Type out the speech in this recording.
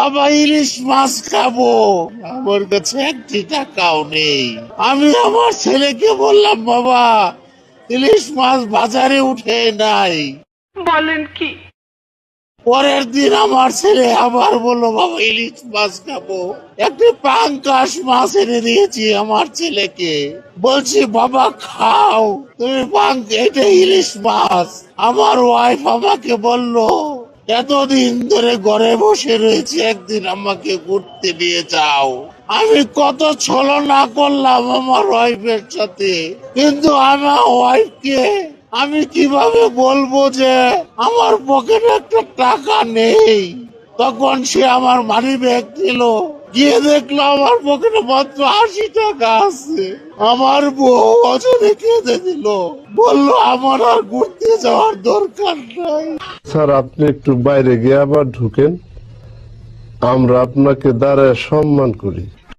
বাবা ইলিশ মাছ খাবো, আমার কাছে একটি টাকাও নেই। আমি আমার ছেলেকে বললাম, বাবা ইলিশ মাছ বাজারে উঠে নাই। বলেন কি? পরের দিন আমার ছেলে আবার বললো, বাবা ইলিশ মাছ খাবো। একটি পাঙ্কাশ মাছ এনে দিয়েছি আমার ছেলেকে, বলছি বাবা খাও তুমি এটা ইলিশ মাছ। আমার ওয়াইফ আমাকে বলল, এতদিন ধরে ঘরে বসে রয়েছে, একদিন আমাকে ঘুরতে নিয়ে যাও। আমি কত ছলনা করলাম আমার ওয়াইফের সাথে, কিন্তু আমার ওয়াইফকে আমি কিভাবে বলবো যে আমার পকেটে একটা টাকা নেই। তখন সে আমার মানি ব্যাগ দিল, গিয়ে দেখলো আমার পকেটে মাত্র 80 টাকা আছে। আমার বউ অজরে কেঁদে দিল, বললো আমার আর ঘুরতে যাওয়ার দরকার নাই। স্যার আপনি একটু বাইরে গিয়ে আবার ঢুকেন, আমরা আপনাকে দাঁড়ায় সম্মান করি।